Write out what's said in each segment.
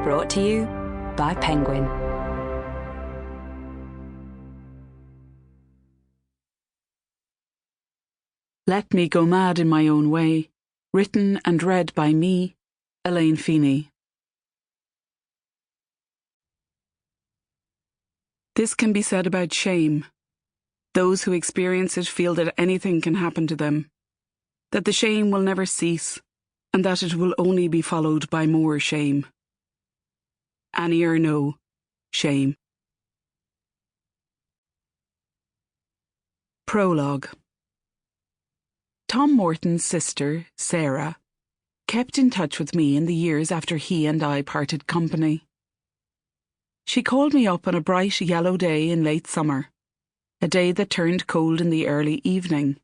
Brought to you by Penguin. Let Me Go Mad in My Own Way, written and read by me, Elaine Feeney. This can be said about shame. Those who experience it feel that anything can happen to them, that the shame will never cease, and that it will only be followed by more shame. Any or no shame. Prologue. Tom Morton's sister, Sarah, kept in touch with me in the years after he and I parted company. She called me up on a bright yellow day in late summer, a day that turned cold in the early evening,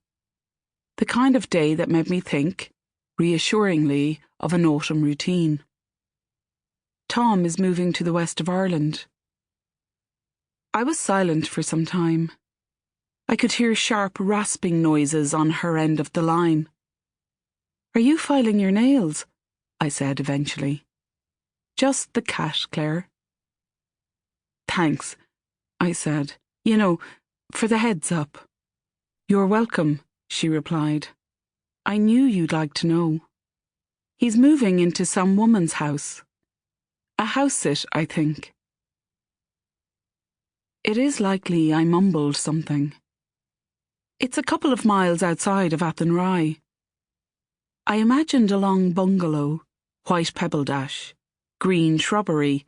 the kind of day that made me think, reassuringly, of an autumn routine. Tom is moving to the west of Ireland. I was silent for some time. I could hear sharp rasping noises on her end of the line. "Are you filing your nails?" I said eventually. "Just the cat, Claire." "Thanks," I said. "You know, for the heads up." "You're welcome," she replied. "I knew you'd like to know. He's moving into some woman's house. A house-sit, I think." It is likely I mumbled something. It's a couple of miles outside of Athenry. I imagined a long bungalow, white pebble dash, green shrubbery,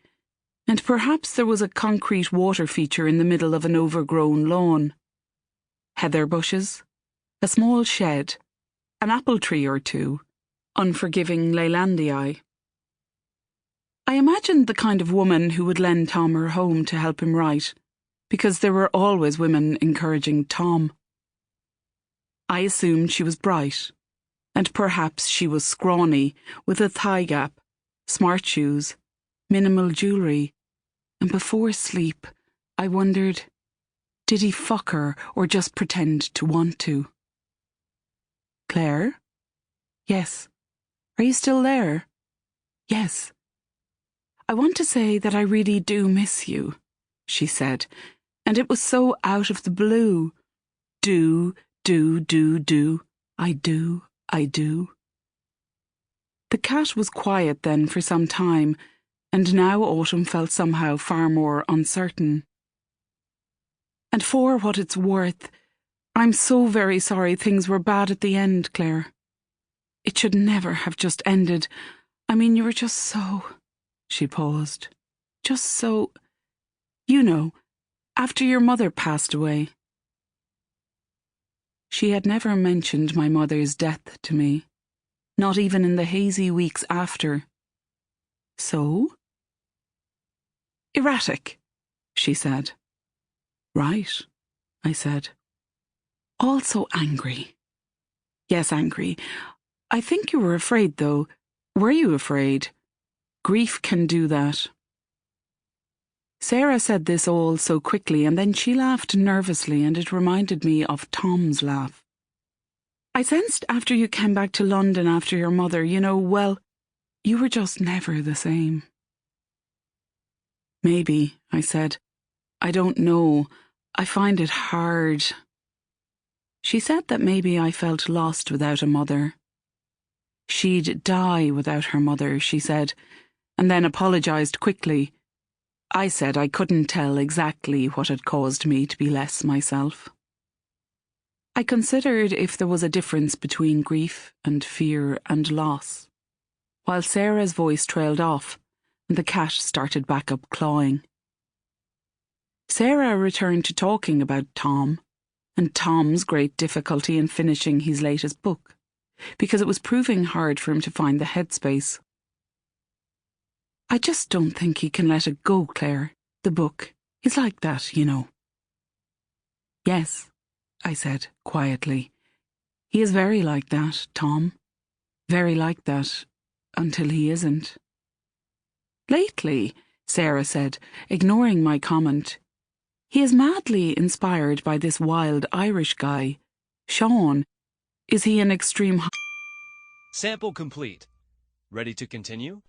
and perhaps there was a concrete water feature in the middle of an overgrown lawn. Heather bushes, a small shed, an apple tree or two, unforgiving Leylandii. I imagined the kind of woman who would lend Tom her home to help him write, because there were always women encouraging Tom. I assumed she was bright, and perhaps she was scrawny, with a thigh gap, smart shoes, minimal jewellery, and before sleep, I wondered, did he fuck her or just pretend to want to? "Claire?" "Yes." "Are you still there?" "Yes." "I want to say that I really do miss you," she said, and it was so out of the blue. Do. I do. The cat was quiet then for some time, and now autumn felt somehow far more uncertain. "And for what it's worth, I'm so very sorry things were bad at the end, Claire. It should never have just ended. I mean, you were just so..." She paused. "Just so... you know, after your mother passed away." She had never mentioned my mother's death to me, not even in the hazy weeks after. "So?" "Erratic," she said. "Right," I said. "Also angry." "Yes, angry. I think you were afraid, though. Were you afraid? Grief can do that." Sarah said this all so quickly, and then she laughed nervously, and it reminded me of Tom's laugh. "I sensed after you came back to London after your mother, well, you were just never the same." "Maybe," I said. "I don't know. I find it hard." She said that maybe I felt lost without a mother. She'd die without her mother, she said, and then apologised quickly. I said I couldn't tell exactly what had caused me to be less myself. I considered if there was a difference between grief and fear and loss, while Sarah's voice trailed off and the cat started back up clawing. Sarah returned to talking about Tom and Tom's great difficulty in finishing his latest book, because it was proving hard for him to find the headspace. "I just don't think he can let it go, Claire. The book. He's like that, you know." "Yes," I said quietly. "He is very like that, Tom. Very like that, until he isn't." "Lately," Sarah said, ignoring my comment, "he is madly inspired by this wild Irish guy, Sean. Is he an extreme..." Sample complete. Ready to continue?